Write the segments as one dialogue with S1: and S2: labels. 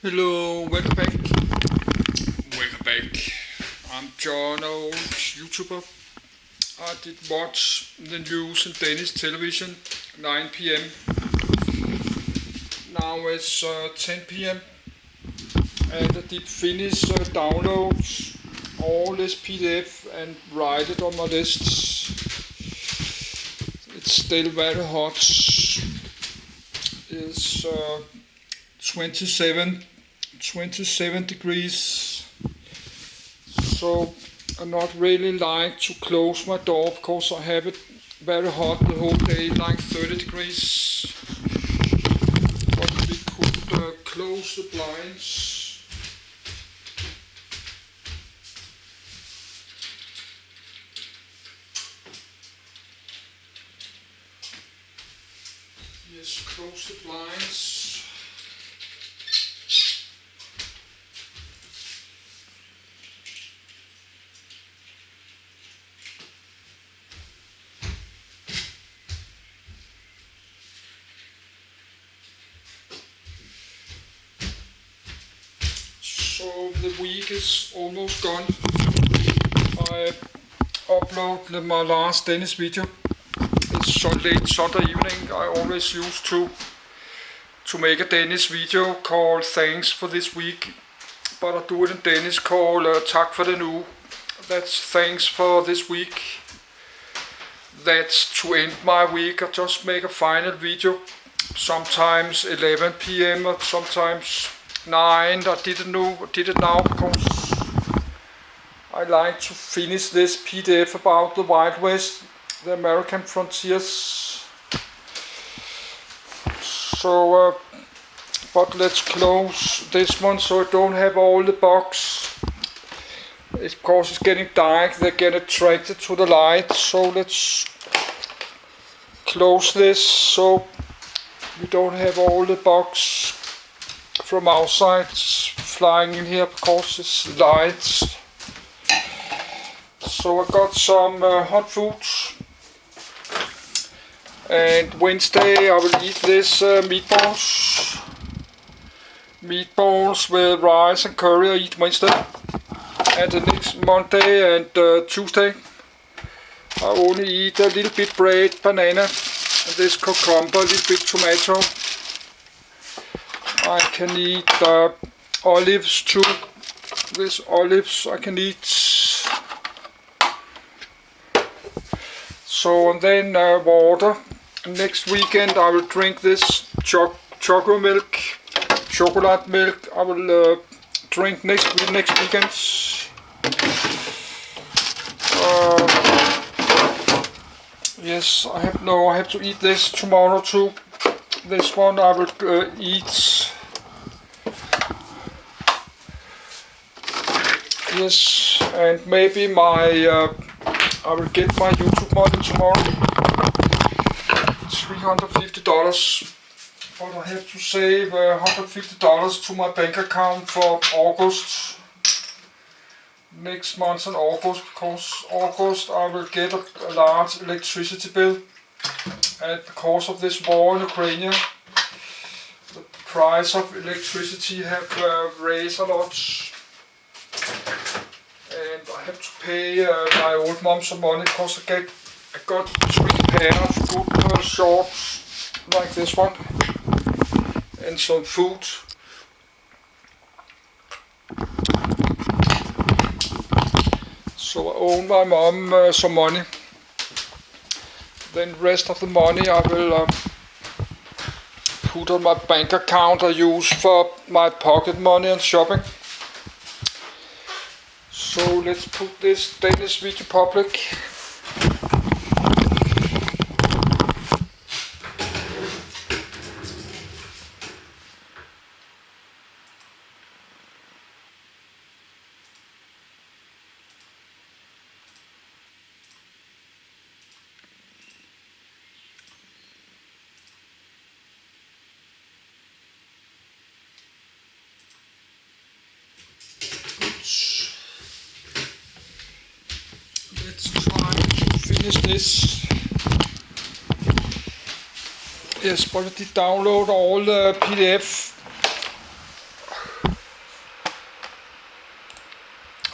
S1: Hello, welcome back. Welcome back. I'm John, old YouTuber. I did watch the news in Danish television, 9 p.m. Now it's 10 p.m. and I did finish download all this PDF and write it on my list. It's still very hot. It's 27 degrees, so I not really like to close my door because I have it very hot the whole day, like 30 degrees. But we could close the blinds. Yes, close the blinds. So the week is almost gone. I uploaded my last Danish video. It's so late Sunday evening. I always used to make a Danish video called Thanks for this week. But I do it in Danish called Tak for den uge. That's thanks for this week. That's to end my week. I just make a final video. Sometimes 11 p.m. or sometimes 9. I did it now because I like to finish this PDF about the Wild West, the American frontiers. So, but let's close this one so I don't have all the bugs. It's because it's getting dark, they get attracted to the light. So let's close this so we don't have all the bugs from outside flying in here because it's light. So I got some hot food, and Wednesday I will eat this meatballs with rice and curry. I eat Wednesday, and the next Monday and Tuesday I only eat a little bit bread, banana, and this cucumber, a little bit tomato. I can eat olives too. This olives I can eat. So and then water. Next weekend I will drink this chocolate milk. I will drink next weekend. Yes, I have to eat this tomorrow too. This one I will eat. Yes, and maybe I will get my YouTube money tomorrow. It's $350, but I have to save $150 to my bank account for August. Next month in August, because August I will get a large electricity bill. And because of this war in Ukraine, the price of electricity have raised a lot. And I have to pay my old mom some money because I got 3 pairs of good shorts like this one and some food. So I owe my mom some money. Then rest of the money I will put on my bank account I use for my pocket money and shopping. So let's put this Danish video public. Let's try to finish this. Yes, but I did download all the PDF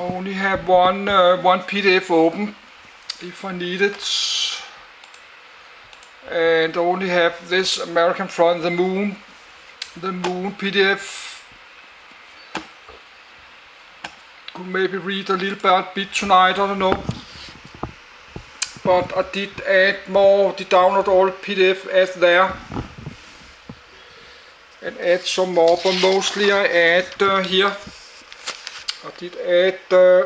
S1: only have one PDF open if I need it, and only have this American from the Moon PDF. Could maybe read a little bit tonight, I don't know. But I did add more, the download all PDF as there. And add some more, but mostly I add here. I did add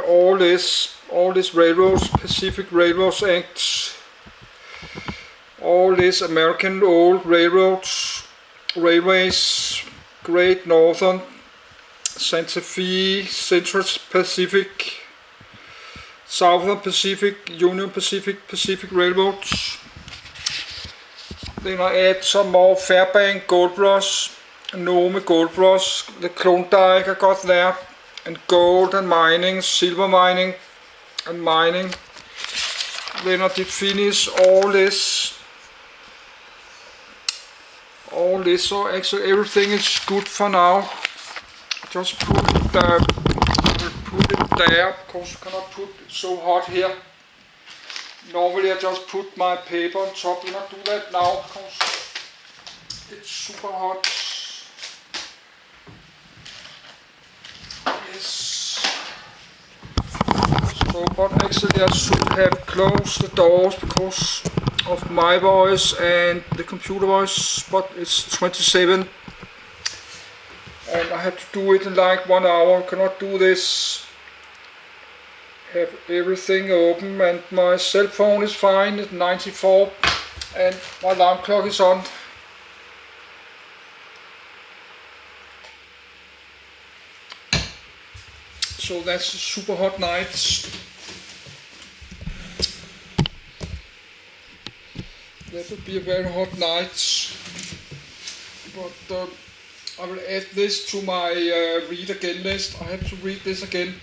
S1: all this railroads, Pacific Railroads Act, all this American old railways, Great Northern, Santa Fe, Central Pacific, Southern Pacific, Union Pacific, Pacific Railroads. Then I add some more Fairbank Gold Rush, Nome Gold Rush, the Klondike I got there, and gold and mining, silver mining and mining. Then I did finish all this, so actually everything is good for now. Just put it there because you cannot put it so hot here. Normally I just put my paper on top. I will not do that now because it's super hot. Yes. So, but actually I should have closed the doors because of my voice and the computer voice, but it's 27 and I have to do it in like 1 hour. I cannot do this, have everything open, and my cell phone is fine at 94 and my alarm clock is on. So that's a super hot night. That would be a very hot night. But I will add this to my read again list. I have to read this again.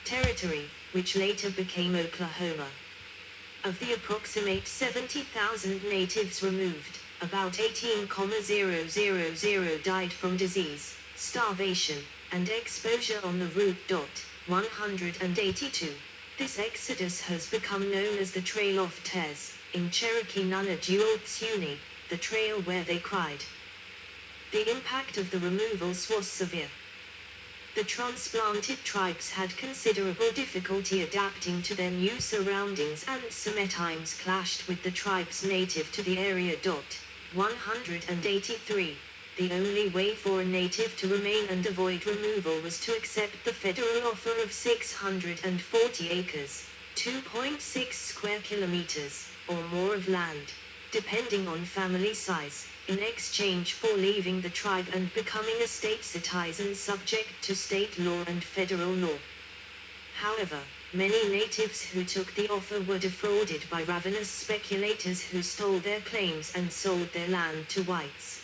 S2: Territory, which later became Oklahoma. Of the approximate 70,000 natives removed, about 18,000 died from disease, starvation, and exposure on the Route 182. This exodus has become known as the Trail of Tears, in Cherokee Nunajua, the trail where they cried. The impact of the removals was severe. The transplanted tribes had considerable difficulty adapting to their new surroundings, and sometimes clashed with the tribes native to the area. 183. The only way for a native to remain and avoid removal was to accept the federal offer of 640 acres, 2.6 square kilometers, or more of land, depending on family size, in exchange for leaving the tribe and becoming a state citizen subject to state law and federal law. However, many natives who took the offer were defrauded by ravenous speculators who stole their claims and sold their land to whites.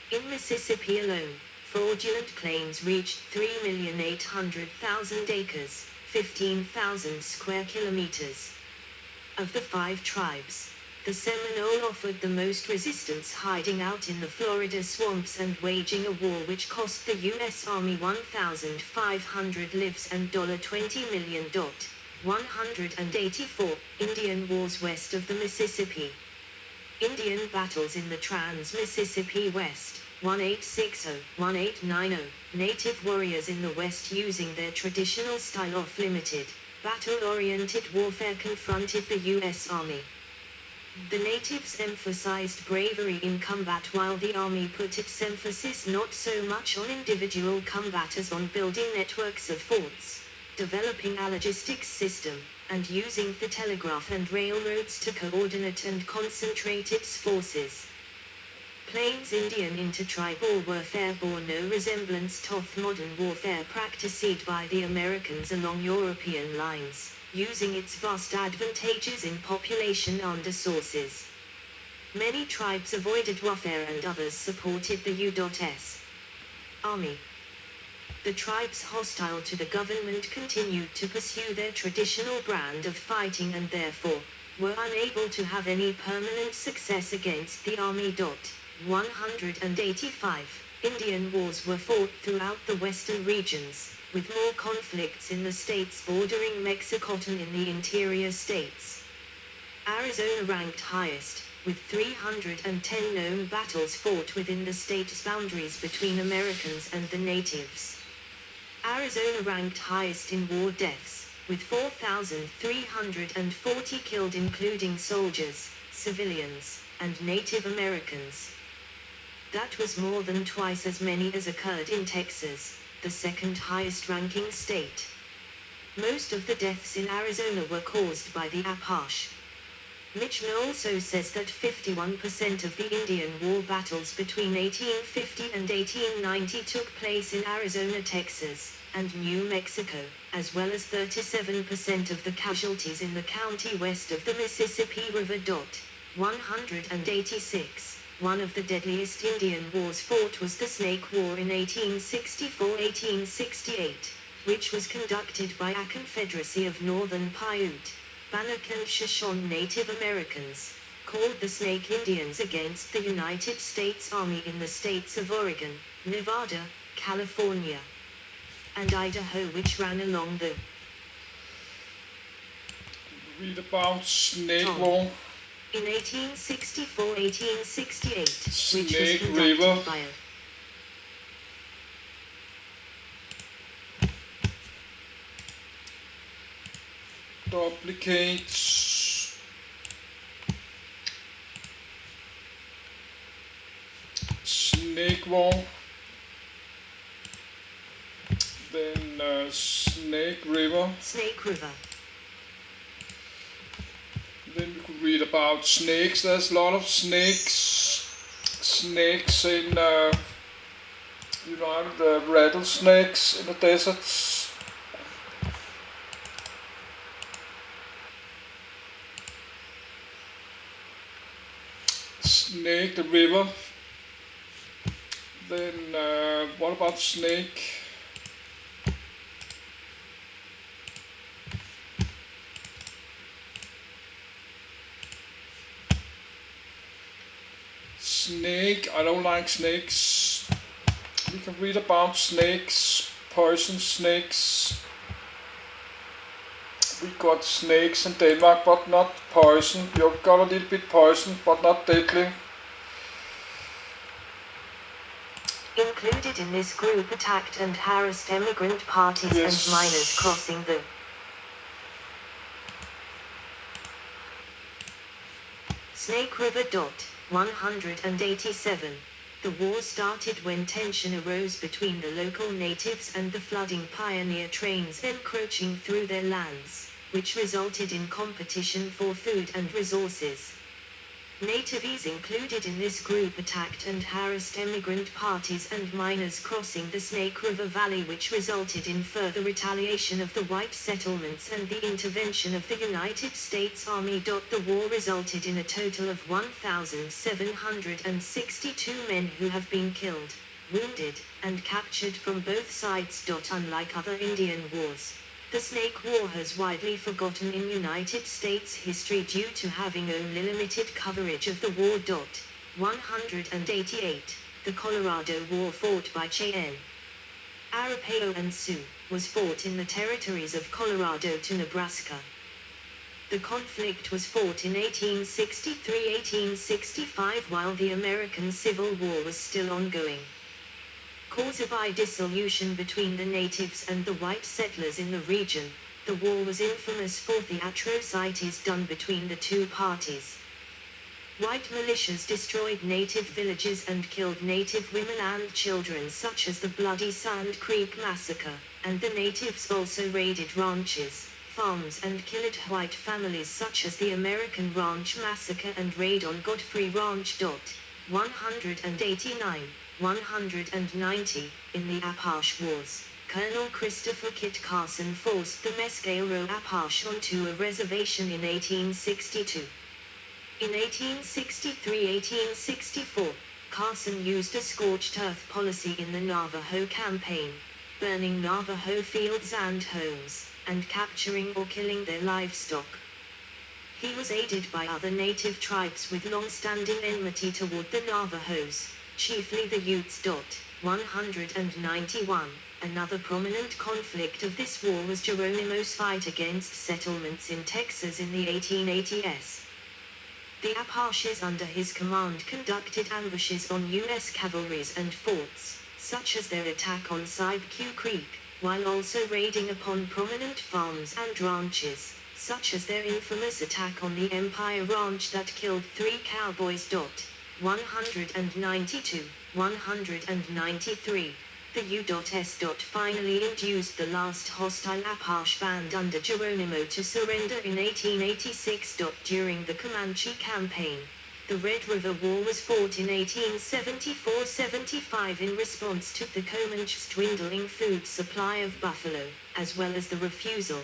S2: In Mississippi alone, fraudulent claims reached 3,800,000 acres, 15,000 square kilometers. Of the 5 tribes, the Seminole offered the most resistance, hiding out in the Florida swamps and waging a war which cost the U.S. Army 1,500 lives and $20 million. 184. Indian Wars west of the Mississippi. Indian battles in the Trans-Mississippi West. 1860-1890, native warriors in the West using their traditional style of limited, battle-oriented warfare confronted the U.S. Army. The natives emphasized bravery in combat while the Army put its emphasis not so much on individual combat as on building networks of forts, developing a logistics system, and using the telegraph and railroads to coordinate and concentrate its forces. Plains Indian intertribal warfare bore no resemblance to modern warfare practiced by the Americans along European lines, using its vast advantages in population and resources. Many tribes avoided warfare and others supported the U.S. Army. The tribes hostile to the government continued to pursue their traditional brand of fighting and therefore were unable to have any permanent success against the Army. 185 Indian wars were fought throughout the western regions, with more conflicts in the states bordering Mexico than in the interior states. Arizona ranked highest, with 310 known battles fought within the state's boundaries between Americans and the natives. Arizona ranked highest in war deaths, with 4,340 killed including soldiers, civilians, and Native Americans. That was more than twice as many as occurred in Texas, the second highest ranking state. Most of the deaths in Arizona were caused by the Apache. Mitchell also says that 51% of the Indian War battles between 1850 and 1890 took place in Arizona, Texas, and New Mexico, as well as 37% of the casualties in the county west of the Mississippi River. 186 One of the deadliest Indian wars fought was the Snake War in 1864-1868, which was conducted by a confederacy of Northern Paiute, Bannock and Shoshone Native Americans, called the Snake Indians against the United States Army in the states of Oregon, Nevada, California, and Idaho, which ran along the
S1: Read about Snake War.
S2: In 1864-1868,
S1: Snake
S2: which was
S1: River.
S2: conducted by a
S1: duplicates Snake War, then Snake River.
S2: Snake River.
S1: Then we could read about snakes. There's a lot of snakes in the rattlesnakes in the deserts. Snake, the river. Then what about snake? Snake, I don't like snakes. We can read about snakes, poison snakes. We got snakes in Denmark, but not poison. We have got a little bit poison, but not deadly.
S2: Included in this group attacked and harassed emigrant parties
S1: Yes.
S2: and miners crossing the Snake River. 187. The war started when tension arose between the local natives and the flooding pioneer trains encroaching through their lands, which resulted in competition for food and resources. Natives included in this group attacked and harassed emigrant parties and miners crossing the Snake River Valley, which resulted in further retaliation of the white settlements and the intervention of the United States Army. The war resulted in a total of 1,762 men who have been killed, wounded, and captured from both sides. Unlike other Indian wars, the Snake War has widely forgotten in United States history due to having only limited coverage of the war. 188. The Colorado War, fought by Cheyenne, Arapaho and Sioux, was fought in the territories of Colorado to Nebraska. The conflict was fought in 1863-1865 while the American Civil War was still ongoing. Caused by dissolution between the natives and the white settlers in the region, the war was infamous for the atrocities done between the two parties. White militias destroyed native villages and killed native women and children, such as the Bloody Sand Creek Massacre, and the natives also raided ranches, farms and killed white families, such as the American Ranch Massacre and raid on Godfrey Ranch. 189. 190. In the Apache Wars, Colonel Christopher Kit Carson forced the Mescalero Apache onto a reservation in 1862. In 1863-1864, Carson used a scorched earth policy in the Navajo campaign, burning Navajo fields and homes, and capturing or killing their livestock. He was aided by other native tribes with long-standing enmity toward the Navajos, chiefly the Utes. 191. Another prominent conflict of this war was Geronimo's fight against settlements in Texas in the 1880s. The Apaches under his command conducted ambushes on U.S. cavalries and forts, such as their attack on Sibeque Creek, while also raiding upon prominent farms and ranches, such as their infamous attack on the Empire Ranch that killed 3 cowboys. 192, 193. The U.S. finally induced the last hostile Apache band under Geronimo to surrender in 1886. During the Comanche Campaign, the Red River War was fought in 1874-75 in response to the Comanche's dwindling food supply of buffalo, as well as the refusal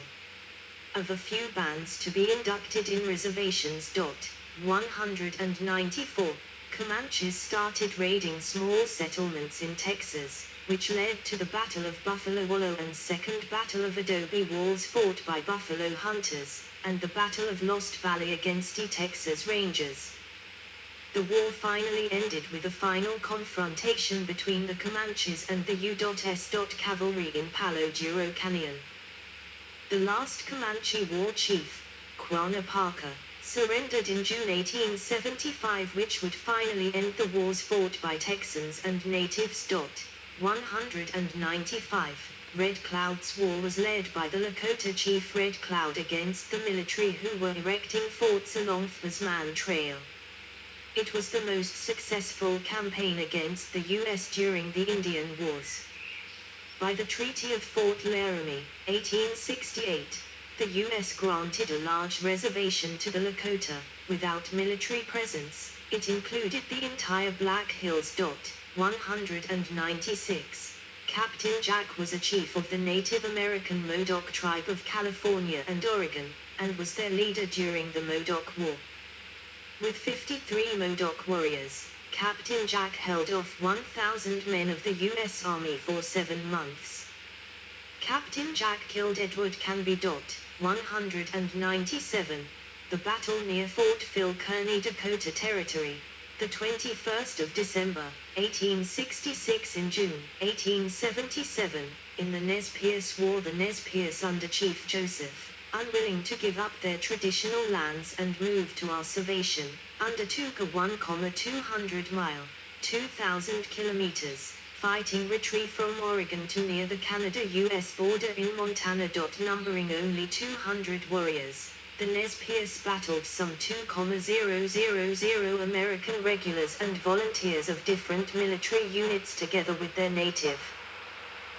S2: of a few bands to be inducted in reservations. 194. Comanches started raiding small settlements in Texas, which led to the Battle of Buffalo Wallow and Second Battle of Adobe Walls fought by buffalo hunters, and the Battle of Lost Valley against the Texas Rangers. The war finally ended with a final confrontation between the Comanches and the U.S. cavalry in Palo Duro Canyon. The last Comanche war chief, Quanah Parker, surrendered in June 1875, which would finally end the wars fought by Texans and natives. 195. Red Cloud's war was led by the Lakota chief Red Cloud against the military who were erecting forts along Thasman Trail. It was the most successful campaign against the U.S. during the Indian Wars. By the Treaty of Fort Laramie, 1868, the U.S. granted a large reservation to the Lakota, without military presence. It included the entire Black Hills. 196. Captain Jack was a chief of the Native American Modoc tribe of California and Oregon, and was their leader during the Modoc War. With 53 Modoc warriors, Captain Jack held off 1,000 men of the U.S. Army for 7 months. Captain Jack killed Edward Canby. 197. The battle near Fort Phil Kearny, Dakota Territory, the 21st of December, 1866 in June, 1877, in the Nez Perce War. The Nez Perce under Chief Joseph, unwilling to give up their traditional lands and move to observation, undertook a 1,200 mile, 2,000 kilometers, fighting retreat from Oregon to near the Canada-US border in Montana. Numbering only 200 warriors, the Nez Perce battled some 2,000 American regulars and volunteers of different military units together with their native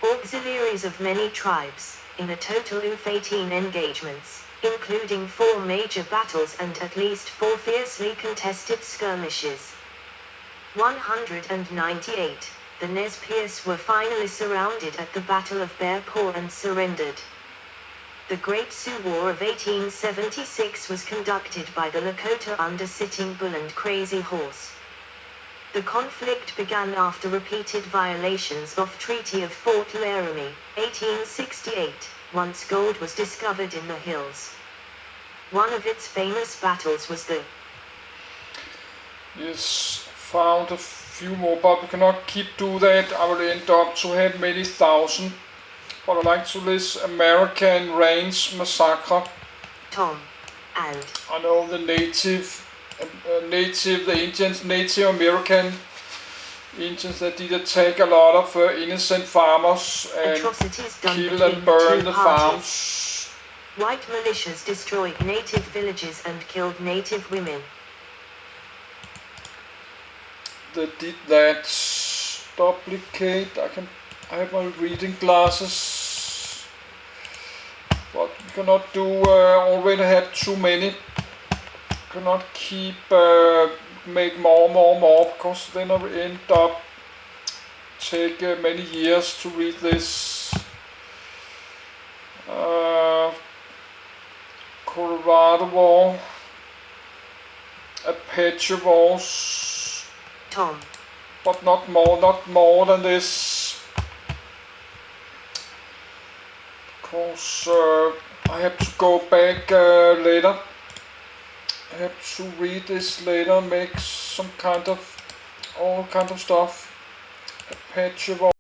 S2: auxiliaries of many tribes, in a total of 18 engagements, including 4 major battles and at least 4 fiercely contested skirmishes. 198. The Nez Perce were finally surrounded at the Battle of Bear Paw and surrendered. The Great Sioux War of 1876 was conducted by the Lakota under Sitting Bull and Crazy Horse. The conflict began after repeated violations of Treaty of Fort Laramie, 1868, once gold was discovered in the hills. One of its famous battles was the
S1: found a few more, but we cannot keep do that. I will end up to have many thousand. But I like to list American Range Massacre.
S2: Tom and
S1: I know the the Indians, Native American Indians that did attack a lot of innocent farmers and kill and burn the farms.
S2: White militias destroyed native villages and killed native women.
S1: They did that. Duplicate. I have my reading glasses, but we cannot do. Already have too many. Cannot keep make more because then I will end up take many years to read this. Colorado War, Apache Wars.
S2: Tom.
S1: But not more than this. Because I have to go back later. I have to read this later, make some kind of all kind of stuff. Apache